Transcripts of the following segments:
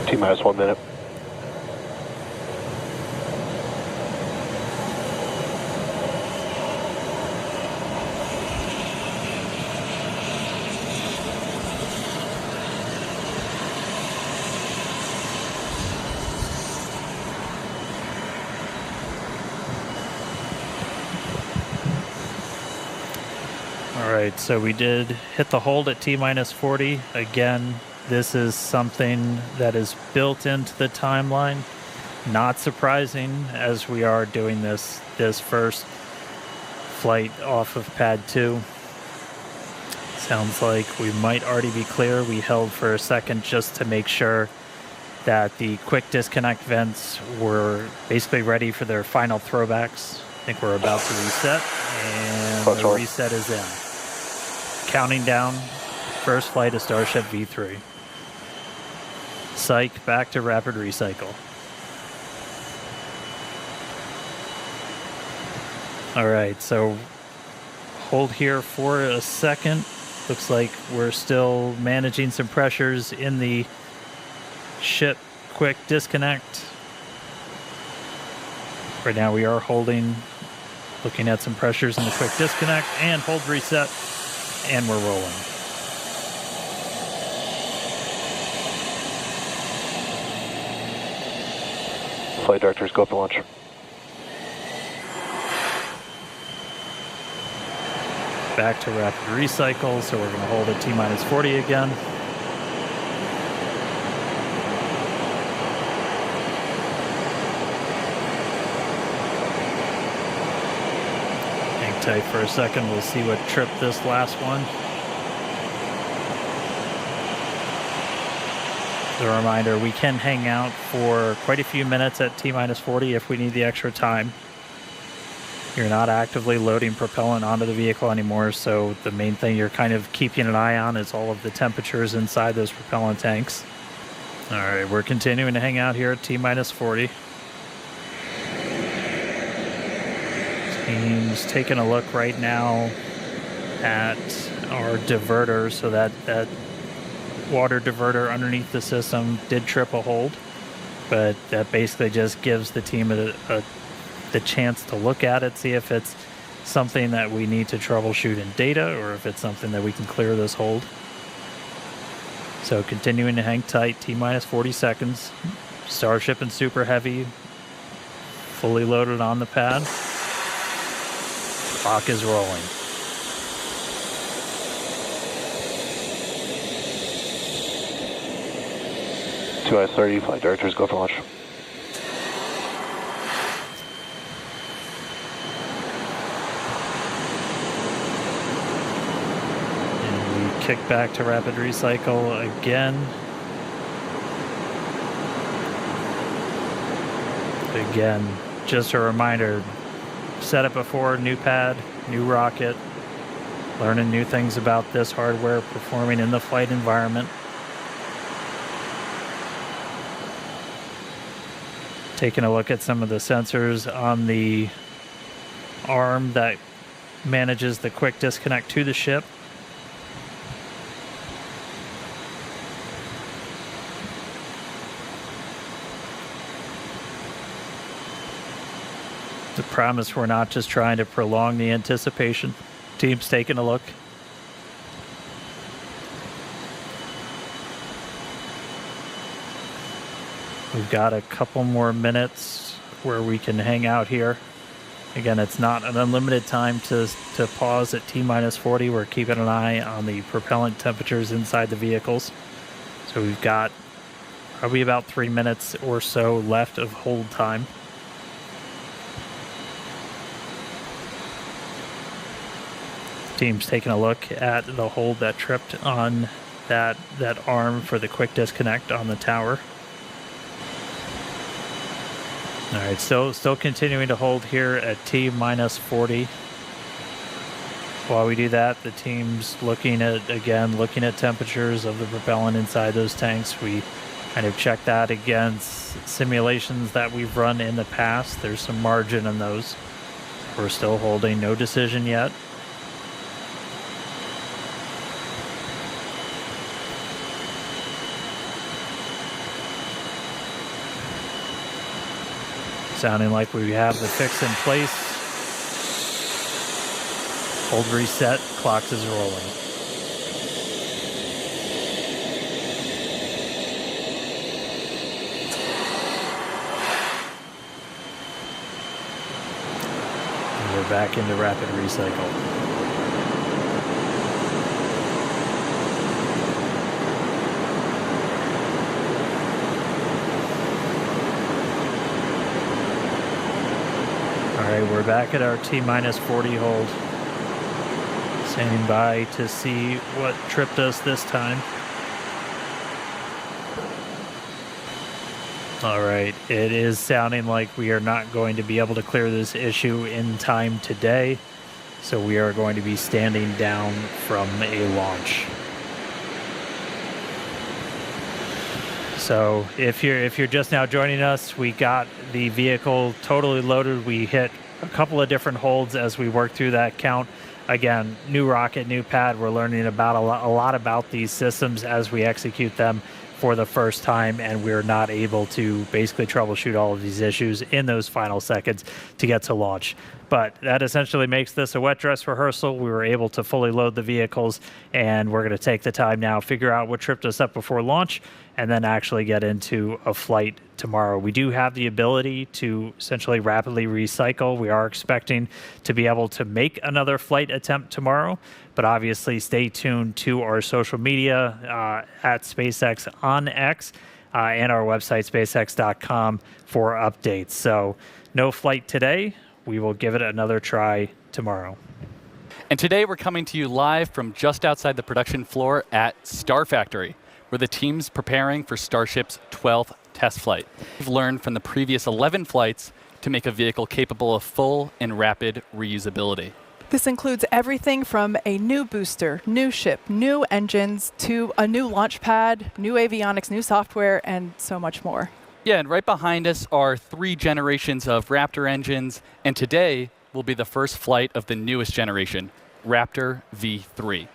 T-minus 1 minute. Alright, so we did hit the hold at T-minus 40. Again, this is something that is built into the timeline. Not surprising, as we are doing this first flight off of pad 2. Sounds like we might already be clear. We held for a second just to make sure that the quick disconnect vents were basically ready for their final throwbacks. I think we're about to reset, and the reset is in. Counting down, first flight of Starship V3. Psych, back to rapid recycle. Alright, so hold here for a second. Looks like we're still managing some pressures in the ship quick disconnect. Right now we are holding, looking at some pressures in the quick disconnect, and hold reset. And we're rolling. Flight directors, go for launch. Back to rapid recycle, so we're going to hold at T-minus 40 again. Hang tight for a second, we'll see what tripped this last one. As a reminder, we can hang out for quite a few minutes at T-minus 40 if we need the extra time. You're not actively loading propellant onto the vehicle anymore, so the main thing you're kind of keeping an eye on is all of the temperatures inside those propellant tanks. Alright, we're continuing to hang out here at T-minus 40. Team's taking a look right now at our diverter, so that water diverter underneath the system did trip a hold, but that basically just gives the team the chance to look at it, see if it's something that we need to troubleshoot in data or if it's something that we can clear this hold. So continuing to hang tight, T-minus 40 seconds. Starship and Super Heavy fully loaded on the pad. Clock is rolling. T-minus 30, flight directors, go for launch. Kick back to rapid recycle again. Again, just a reminder, set it before, new pad, new rocket, learning new things about this hardware performing in the flight environment. Taking a look at some of the sensors on the arm that manages the quick disconnect to the ship. I promise we're not just trying to prolong the anticipation. Team's taking a look. We've got a couple more minutes where we can hang out here. Again, it's not an unlimited time to pause at T-minus 40. We're keeping an eye on the propellant temperatures inside the vehicles. So we've got probably about 3 minutes or so left of hold time. Team's taking a look at the hold that tripped on that arm for the quick disconnect on the tower. All right, still continuing to hold here at T-minus 40. While we do that, the team's looking at temperatures of the propellant inside those tanks. We kind of check that against simulations that we've run in the past. There's some margin in those. We're still holding, no decision yet. Sounding like we have the fix in place. Hold reset, clock is rolling. And we're back into rapid recycle. All right, we're back at our T-minus 40 hold. Standing by to see what tripped us this time. All right, it is sounding like we are not going to be able to clear this issue in time today. So we are going to be standing down from a launch. So if you're just now joining us, we got the vehicle totally loaded. We hit a couple of different holds as we worked through that count. Again, new rocket, new pad. We're learning about a lot about these systems as we execute them for the first time, and we're not able to basically troubleshoot all of these issues in those final seconds to get to launch. But that essentially makes this a wet dress rehearsal. We were able to fully load the vehicles, and we're going to take the time now, figure out what tripped us up before launch, and then actually get into a flight tomorrow. We do have the ability to essentially rapidly recycle. We are expecting to be able to make another flight attempt tomorrow, but obviously stay tuned to our social media at SpaceX on X and our website, spacex.com, for updates. So no flight today. We will give it another try tomorrow. And today we're coming to you live from just outside the production floor at Star Factory, where the team's preparing for Starship's 12th test flight. We've learned from the previous 11 flights to make a vehicle capable of full and rapid reusability. This includes everything from a new booster, new ship, new engines, to a new launch pad, new avionics, new software, and so much more. Yeah, and right behind us are 3 generations of Raptor engines, and today will be the first flight of the newest generation, Raptor V3.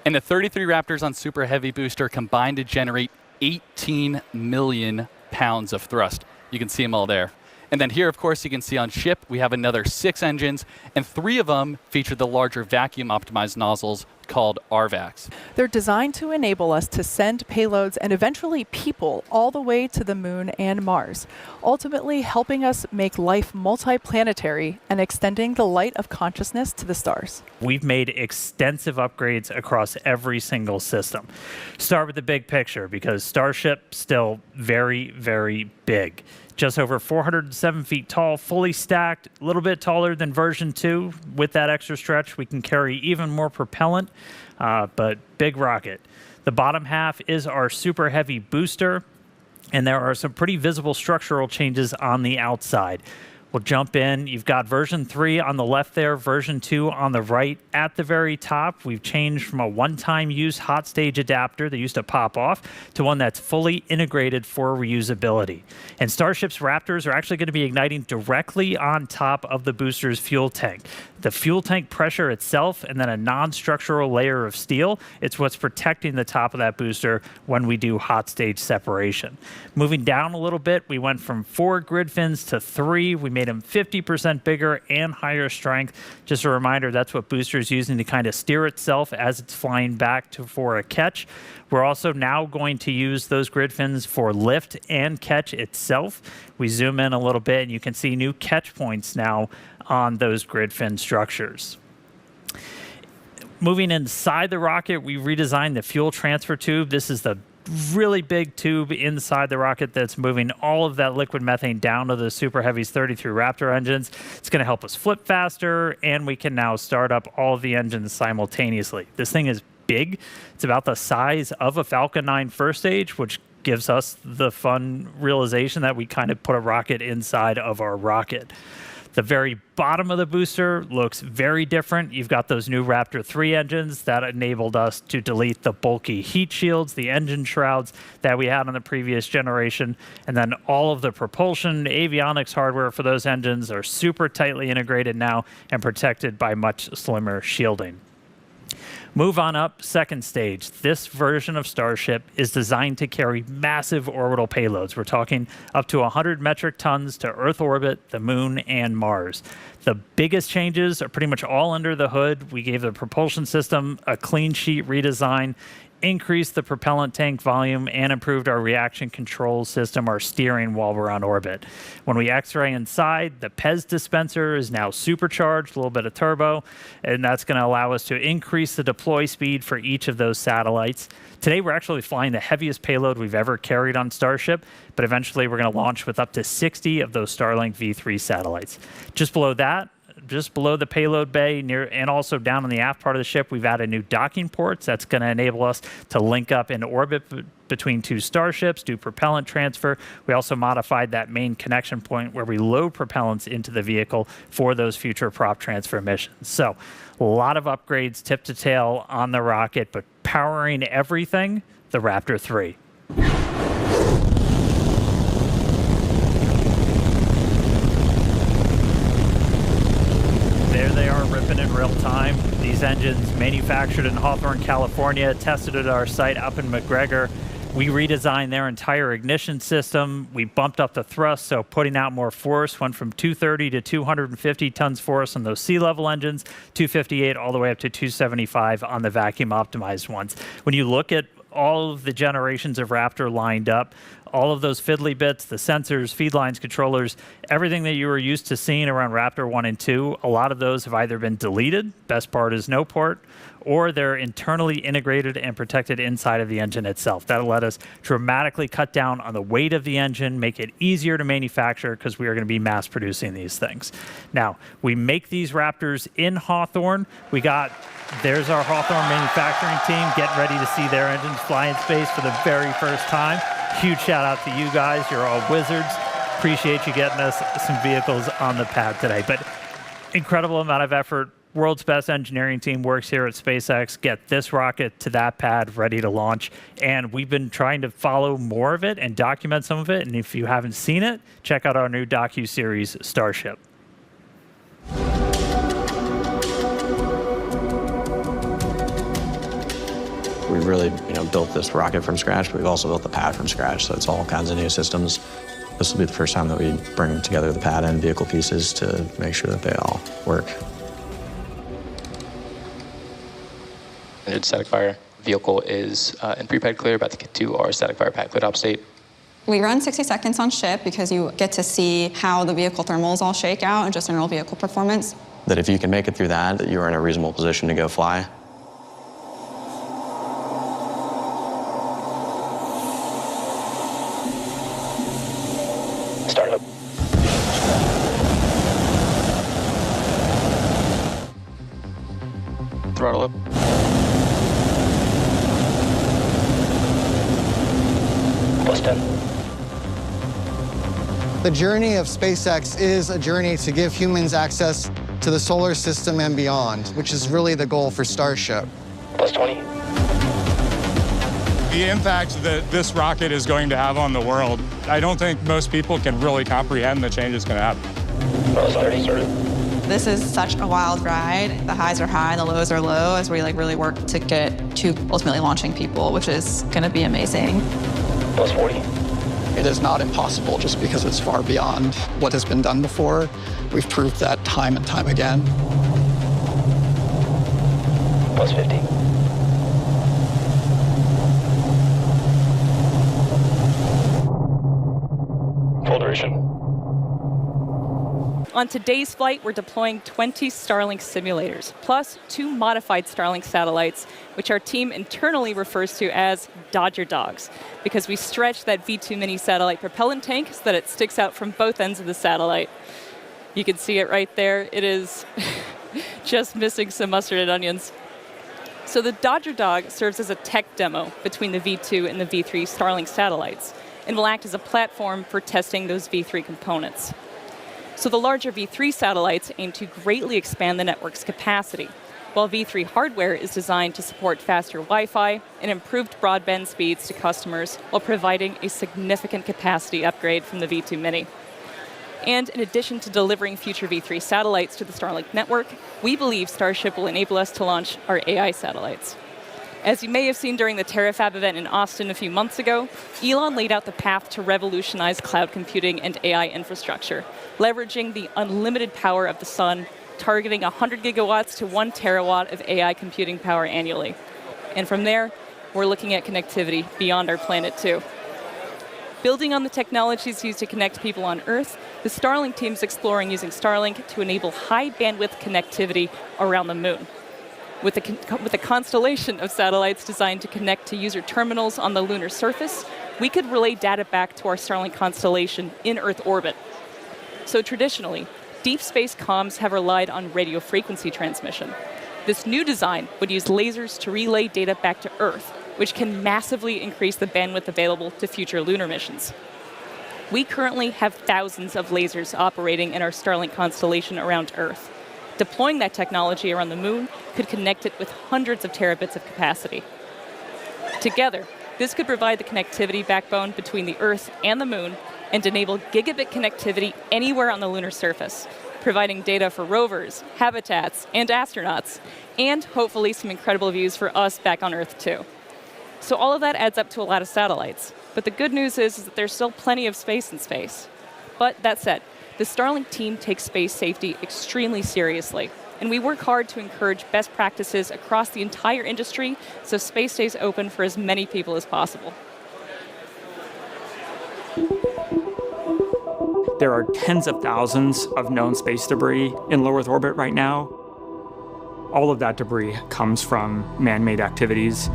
And the 33 Raptors on Super Heavy booster combined to generate 18 million pounds of thrust. You can see them all there. And then here, of course, you can see on ship, we have another 6 engines, and 3 of them feature the larger vacuum-optimized nozzles called RVACs. They're designed to enable us to send payloads and eventually people all the way to the moon and Mars, ultimately helping us make life multiplanetary and extending the light of consciousness to the stars. We've made extensive upgrades across every single system. Start with the big picture, because Starship still very, very big. Just over 407 feet tall, fully stacked, a little bit taller than version 2. With that extra stretch, we can carry even more propellant, but big rocket. The bottom half is our super heavy booster, and there are some pretty visible structural changes on the outside. We'll jump in. You've got version 3 on the left there, version 2 on the right. At the very top, we've changed from a one-time use hot stage adapter that used to pop off to one that's fully integrated for reusability. And Starship's Raptors are actually going to be igniting directly on top of the booster's fuel tank. The fuel tank pressure itself, and then a non-structural layer of steel, it's what's protecting the top of that booster when we do hot stage separation. Moving down a little bit, we went from 4 grid fins to 3. We made them 50% bigger and higher strength. Just a reminder, that's what booster is using to kind of steer itself as it's flying back for a catch. We're also now going to use those grid fins for lift and catch itself. We zoom in a little bit and you can see new catch points now on those grid fin structures. Moving inside the rocket, we redesigned the fuel transfer tube. This is the really big tube inside the rocket that's moving all of that liquid methane down to the Super Heavy's 33 Raptor engines. It's going to help us flip faster, and we can now start up all of the engines simultaneously. This thing is big. It's about the size of a Falcon 9 first stage, which gives us the fun realization that we kind of put a rocket inside of our rocket. The very bottom of the booster looks very different. You've got those new Raptor 3 engines that enabled us to delete the bulky heat shields, the engine shrouds that we had on the previous generation. And then all of the propulsion, avionics hardware for those engines are super tightly integrated now and protected by much slimmer shielding. Move on up, second stage. This version of Starship is designed to carry massive orbital payloads. We're talking up to 100 metric tons to Earth orbit, the Moon, and Mars. The biggest changes are pretty much all under the hood. We gave the propulsion system a clean sheet redesign, increased the propellant tank volume, and improved our reaction control system, our steering while we're on orbit. When we X-ray inside, the PEZ dispenser is now supercharged, a little bit of turbo, and that's going to allow us to increase the deploy speed for each of those satellites. Today, we're actually flying the heaviest payload we've ever carried on Starship, but eventually we're going to launch with up to 60 of those Starlink V3 satellites. Just below that, just below the payload bay and also down on the aft part of the ship, we've added new docking ports. That's going to enable us to link up in orbit between two starships, do propellant transfer. We also modified that main connection point where we load propellants into the vehicle for those future prop transfer missions. So a lot of upgrades tip to tail on the rocket, but powering everything, the Raptor 3. There they are, ripping in real time. These engines manufactured in Hawthorne, California, tested at our site up in McGregor. We redesigned their entire ignition system. We bumped up the thrust, so putting out more force, went from 230 to 250 tons force on those sea-level engines, 258 all the way up to 275 on the vacuum-optimized ones. When you look at all of the generations of Raptor lined up, all of those fiddly bits, the sensors, feed lines, controllers, everything that you were used to seeing around Raptor 1 and 2, a lot of those have either been deleted, best part is no port, or they're internally integrated and protected inside of the engine itself. That'll let us dramatically cut down on the weight of the engine, make it easier to manufacture because we are going to be mass producing these things. Now, we make these Raptors in Hawthorne. There's our Hawthorne manufacturing team getting ready to see their engines fly in space for the very first time. Huge shout out to you guys. You're all wizards. Appreciate you getting us some vehicles on the pad today. But incredible amount of effort. World's best engineering team works here at SpaceX. Get this rocket to that pad ready to launch. And we've been trying to follow more of it and document some of it. And if you haven't seen it, check out our new docu-series, Starship. We've really, built this rocket from scratch, but we've also built the pad from scratch, so it's all kinds of new systems. This will be the first time that we bring together the pad and vehicle pieces to make sure that they all work. The static fire vehicle is in pre-pad clear, about to get to our static fire pad cleared op state. We run 60 seconds on ship because you get to see how the vehicle thermals all shake out and just general vehicle performance. That if you can make it through that you're in a reasonable position to go fly. Start up. Throttle up. Plus 10. The journey of SpaceX is a journey to give humans access to the solar system and beyond, which is really the goal for Starship. Plus 20. The impact that this rocket is going to have on the world, I don't think most people can really comprehend the change it's going to happen. Plus 30. Started. This is such a wild ride. The highs are high and the lows are low as we really work to get to ultimately launching people, which is going to be amazing. Plus 40. It is not impossible just because it's far beyond what has been done before. We've proved that time and time again. Plus 50. Full duration. On today's flight, we're deploying 20 Starlink simulators, plus 2 modified Starlink satellites, which our team internally refers to as Dodger Dogs, because we stretch that V2 mini satellite propellant tank so that it sticks out from both ends of the satellite. You can see it right there. It is just missing some mustard and onions. So the Dodger Dog serves as a tech demo between the V2 and the V3 Starlink satellites, and will act as a platform for testing those V3 components. So the larger V3 satellites aim to greatly expand the network's capacity, while V3 hardware is designed to support faster Wi-Fi and improved broadband speeds to customers while providing a significant capacity upgrade from the V2 Mini. And in addition to delivering future V3 satellites to the Starlink network, we believe Starship will enable us to launch our AI satellites. As you may have seen during the TerraFab event in Austin a few months ago, Elon laid out the path to revolutionize cloud computing and AI infrastructure, leveraging the unlimited power of the sun, targeting 100 gigawatts to 1 terawatt of AI computing power annually. And from there, we're looking at connectivity beyond our planet too. Building on the technologies used to connect people on Earth, the Starlink team is exploring using Starlink to enable high bandwidth connectivity around the moon. With a constellation of satellites designed to connect to user terminals on the lunar surface, we could relay data back to our Starlink constellation in Earth orbit. So traditionally, deep space comms have relied on radio frequency transmission. This new design would use lasers to relay data back to Earth, which can massively increase the bandwidth available to future lunar missions. We currently have thousands of lasers operating in our Starlink constellation around Earth. Deploying that technology around the moon could connect it with hundreds of terabits of capacity. Together, this could provide the connectivity backbone between the Earth and the moon and enable gigabit connectivity anywhere on the lunar surface, providing data for rovers, habitats, and astronauts, and hopefully some incredible views for us back on Earth too. So all of that adds up to a lot of satellites. But the good news is that there's still plenty of space in space. But that said, the Starlink team takes space safety extremely seriously, and we work hard to encourage best practices across the entire industry so space stays open for as many people as possible. There are tens of thousands of known space debris in low Earth orbit right now. All of that debris comes from man-made activities.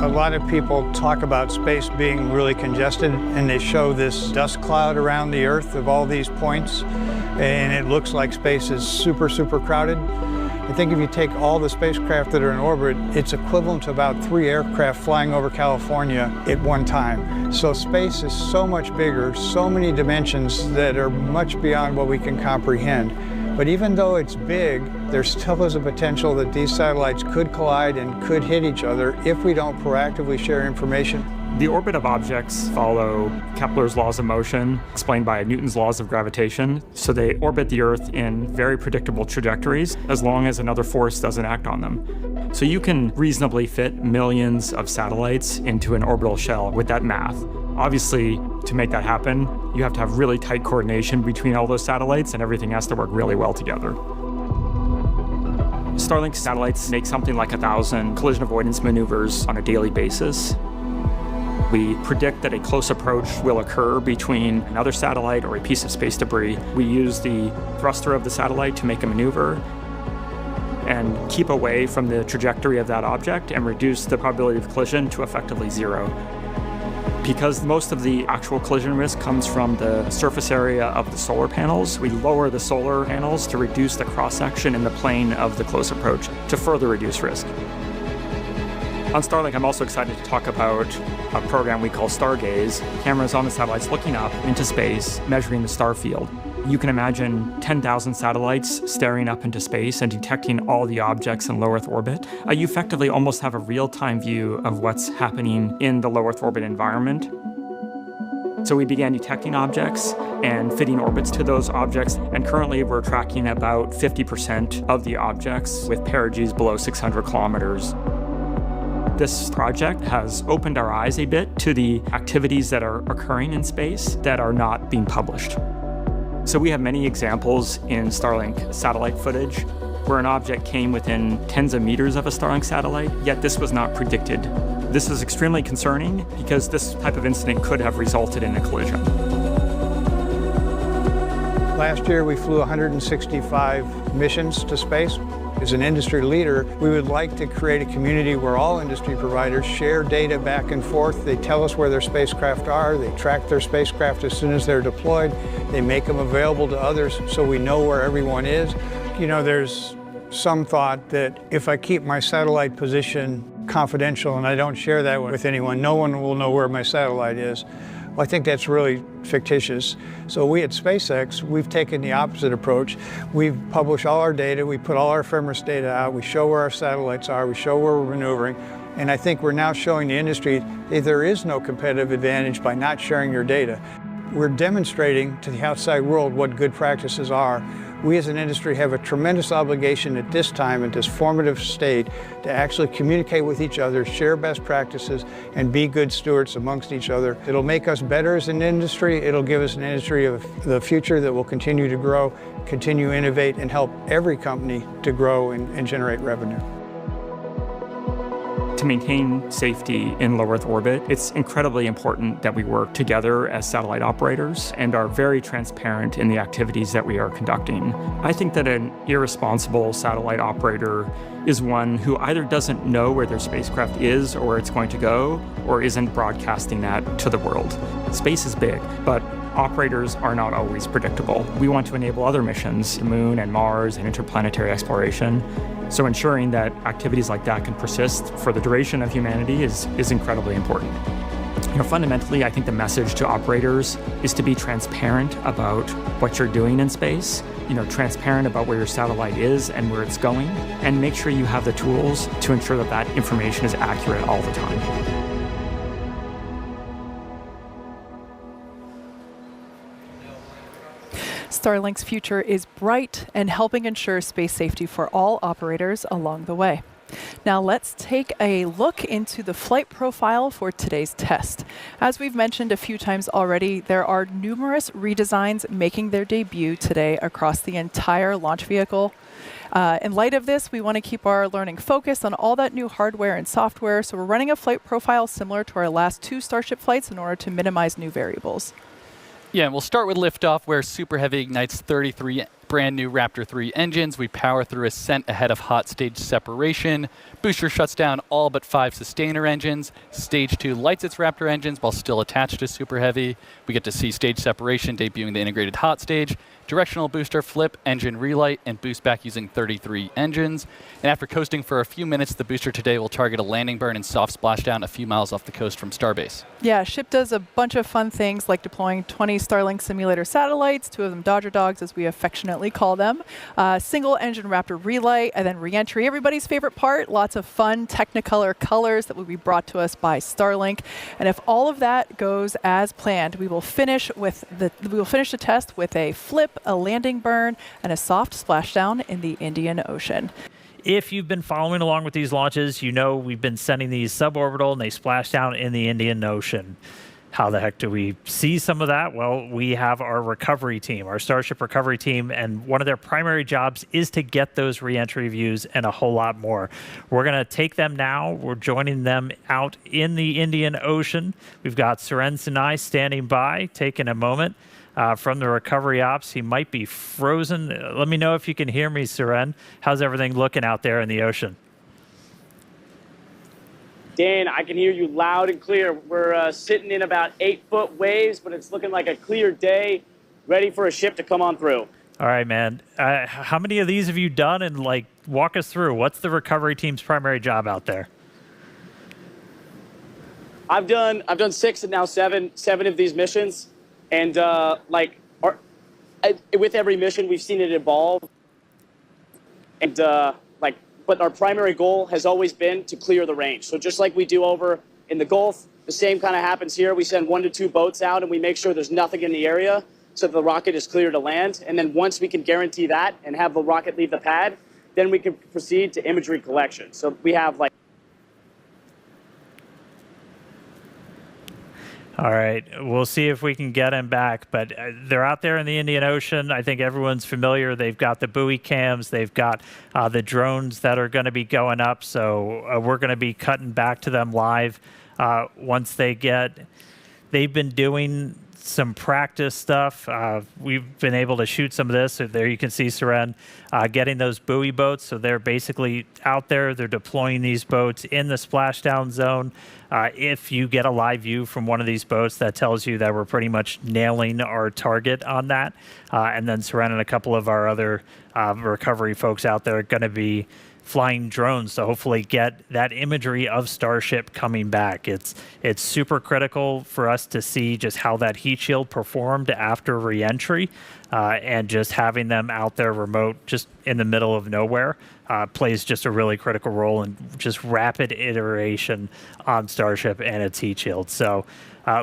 A lot of people talk about space being really congested, and they show this dust cloud around the Earth of all these points, and it looks like space is super, super crowded. I think if you take all the spacecraft that are in orbit, it's equivalent to about 3 aircraft flying over California at one time. So space is so much bigger, so many dimensions that are much beyond what we can comprehend. But even though it's big, there still is a potential that these satellites could collide and could hit each other if we don't proactively share information. The orbit of objects follow Kepler's laws of motion, explained by Newton's laws of gravitation. So they orbit the Earth in very predictable trajectories as long as another force doesn't act on them. So you can reasonably fit millions of satellites into an orbital shell with that math. Obviously, to make that happen, you have to have really tight coordination between all those satellites, and everything has to work really well together. Starlink satellites make something like 1,000 collision avoidance maneuvers on a daily basis. We predict that a close approach will occur between another satellite or a piece of space debris. We use the thruster of the satellite to make a maneuver and keep away from the trajectory of that object and reduce the probability of collision to effectively zero. Because most of the actual collision risk comes from the surface area of the solar panels, we lower the solar panels to reduce the cross-section in the plane of the close approach to further reduce risk. On Starlink, I'm also excited to talk about a program we call Stargaze. Cameras on the satellites looking up into space, measuring the star field. You can imagine 10,000 satellites staring up into space and detecting all the objects in low Earth orbit. You effectively almost have a real-time view of what's happening in the low Earth orbit environment. So we began detecting objects and fitting orbits to those objects, and currently we're tracking about 50% of the objects with perigees below 600 kilometers. This project has opened our eyes a bit to the activities that are occurring in space that are not being published. So we have many examples in Starlink satellite footage where an object came within tens of meters of a Starlink satellite, yet this was not predicted. This is extremely concerning because this type of incident could have resulted in a collision. Last year, we flew 165 missions to space. As an industry leader, we would like to create a community where all industry providers share data back and forth. They tell us where their spacecraft are, they track their spacecraft as soon as they're deployed, they make them available to others so we know where everyone is. You know, there's some thought that if I keep my satellite position confidential and I don't share that with anyone, no one will know where my satellite is. Well, I think that's really fictitious. So we at SpaceX, we've taken the opposite approach. We've published all our data, we put all our ephemeris data out, we show where our satellites are, we show where we're maneuvering, and I think we're now showing the industry that there is no competitive advantage by not sharing your data. we're demonstrating to the outside world what good practices are. We as an industry have a tremendous obligation at this time, at this formative state, to actually communicate with each other, share best practices, and be good stewards amongst each other. It'll make us better as an industry. It'll give us an industry of the future that will continue to grow, continue to innovate, and help every company to grow and generate revenue. To maintain safety in low Earth orbit, it's incredibly important that we work together as satellite operators and are very transparent in the activities that we are conducting. I think that an irresponsible satellite operator is one who either doesn't know where their spacecraft is or where it's going to go, or isn't broadcasting that to the world. Space is big, but operators are not always predictable. We want to enable other missions, the Moon and Mars and interplanetary exploration. So ensuring that activities like that can persist for the duration of humanity is incredibly important. Fundamentally, I think the message to operators is to be transparent about what you're doing in space, transparent about where your satellite is and where it's going, and make sure you have the tools to ensure that that information is accurate all the time. Starlink's future is bright and helping ensure space safety for all operators along the way. Now let's take a look into the flight profile for today's test. As we've mentioned a few times already, there are numerous redesigns making their debut today across the entire launch vehicle. In light of this, we want to keep our learning focused on all that new hardware and software, so we're running a flight profile similar to our last 2 Starship flights in order to minimize new variables. Yeah, and we'll start with liftoff, where Super Heavy ignites 33 brand new Raptor 3 engines. We power through ascent ahead of hot stage separation. Booster shuts down all but 5 sustainer engines. Stage 2 lights its Raptor engines while still attached to Super Heavy. We get to see stage separation debuting the integrated hot stage. Directional booster flip, engine relight, and boost back using 33 engines. And after coasting for a few minutes, the booster today will target a landing burn and soft splashdown a few miles off the coast from Starbase. Yeah, ship does a bunch of fun things like deploying 20 Starlink simulator satellites, 2 of them Dodger Dogs as we affectionately call them, single engine Raptor relight, and then re-entry. Everybody's favorite part, lots of fun Technicolor colors that will be brought to us by Starlink. And if all of that goes as planned, we will finish the test with a flip, a landing burn, and a soft splashdown in the Indian Ocean. If you've been following along with these launches, you know we've been sending these suborbital and they splash down in the Indian Ocean. How the heck do we see some of that? Well, we have our recovery team, our Starship recovery team, and one of their primary jobs is to get those re-entry views and a whole lot more. We're going to take them now. We're joining them out in the Indian Ocean. We've got Suren Sinai standing by, taking a moment from the recovery ops. He might be frozen. Let me know if you can hear me, Suren. How's everything looking out there in the ocean? Dan, I can hear you loud and clear. We're sitting in about 8-foot waves, but it's looking like a clear day, ready for a ship to come on through. All right, man. How many of these have you done? And walk us through. What's the recovery team's primary job out there? I've done 6 and now 7 of these missions, and with every mission we've seen it evolve, and but our primary goal has always been to clear the range. So just like we do over in the Gulf, the same kind of happens here. We send 1 to 2 boats out and we make sure there's nothing in the area so that the rocket is clear to land. And then once we can guarantee that and have the rocket leave the pad, then we can proceed to imagery collection. So we have All right, we'll see if we can get him back, but they're out there in the Indian Ocean. I think everyone's familiar. They've got the buoy cams. They've got the drones that are going to be going up, so we're going to be cutting back to them live once they get. They've been doing some practice stuff. We've been able to shoot some of this. So there you can see Suren getting those buoy boats. So they're basically out there. They're deploying these boats in the splashdown zone. If you get a live view from one of these boats, that tells you that we're pretty much nailing our target on that. And then Suren and a couple of our other recovery folks out there are going to be flying drones to hopefully get that imagery of Starship coming back. It's super critical for us to see just how that heat shield performed after reentry, and just having them out there remote, just in the middle of nowhere, plays just a really critical role in just rapid iteration on Starship and its heat shield. So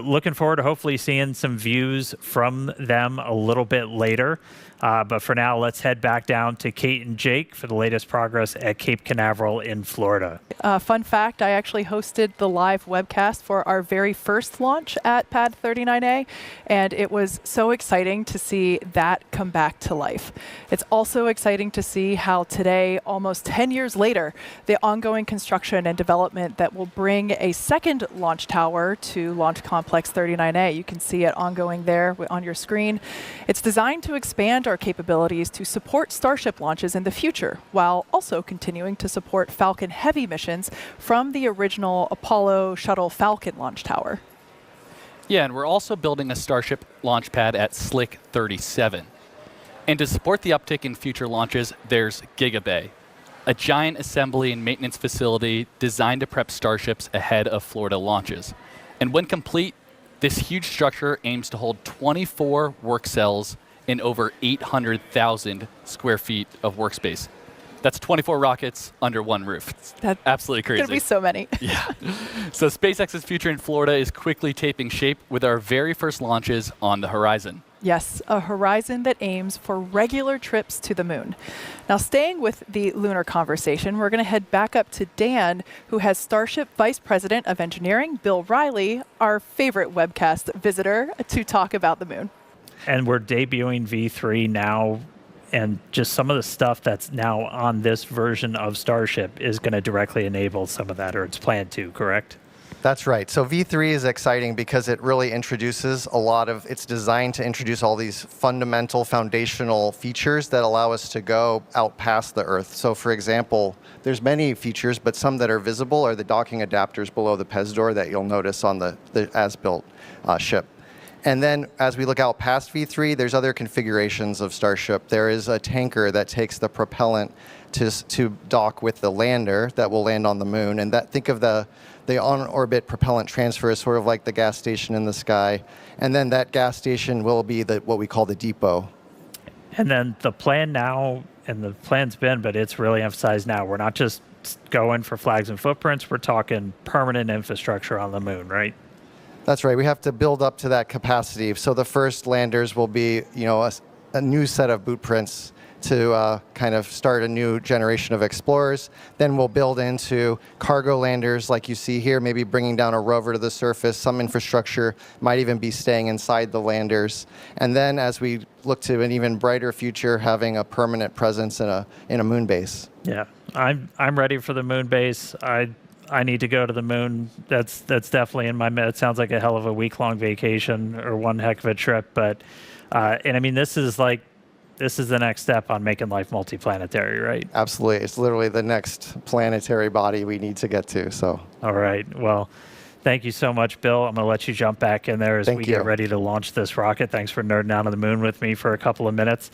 looking forward to hopefully seeing some views from them a little bit later. But for now, let's head back down to Kate and Jake for the latest progress at Cape Canaveral in Florida. Fun fact, I actually hosted the live webcast for our very first launch at Pad 39A, and it was so exciting to see that come back to life. It's also exciting to see how today, almost 10 years later, the ongoing construction and development that will bring a second launch tower to Launch Complex 39A. You can see it ongoing there on your screen. It's designed to expand our capabilities to support Starship launches in the future, while also continuing to support Falcon Heavy missions from the original Apollo Shuttle Falcon launch tower. Yeah, and we're also building a Starship launch pad at Slick 37. And to support the uptick in future launches, there's Gigabay, a giant assembly and maintenance facility designed to prep Starships ahead of Florida launches. And when complete, this huge structure aims to hold 24 work cells in over 800,000 square feet of workspace. That's 24 rockets under one roof. That's absolutely crazy. Could be so many. Yeah. So SpaceX's future in Florida is quickly taking shape with our very first launches on the horizon. Yes, a horizon that aims for regular trips to the moon. Now, staying with the lunar conversation, we're going to head back up to Dan, who has Starship Vice President of Engineering, Bill Riley, our favorite webcast visitor, to talk about the moon. And we're debuting V3 now, and just some of the stuff that's now on this version of Starship is going to directly enable some of that, or it's planned to, correct? That's right. So V3 is exciting because it really introduces it's designed to introduce all these fundamental foundational features that allow us to go out past the Earth. So for example, there's many features, but some that are visible are the docking adapters below the PEZ door that you'll notice on the as-built ship. And then as we look out past V3, there's other configurations of Starship. There is a tanker that takes the propellant to dock with the lander that will land on the moon. And think of the on-orbit propellant transfer as sort of like the gas station in the sky. And then that gas station will be what we call the depot. And then the plan now, and the plan's been, but it's really emphasized now, we're not just going for flags and footprints, we're talking permanent infrastructure on the moon, right? That's right. We have to build up to that capacity. So the first landers will be, a new set of boot prints to kind of start a new generation of explorers. Then we'll build into cargo landers like you see here, maybe bringing down a rover to the surface. Some infrastructure might even be staying inside the landers. And then as we look to an even brighter future, having a permanent presence in a moon base. Yeah, I'm ready for the moon base. I need to go to the moon. That's definitely in my it sounds like a hell of a week-long vacation or one heck of a trip. But and I mean, this is the next step on making life multiplanetary, right? Absolutely. It's literally the next planetary body we need to get to. So. All right. Well, thank you so much, Bill. I'm going to let you jump back in there as we get ready to launch this rocket. Thanks for nerding out on the moon with me for a couple of minutes.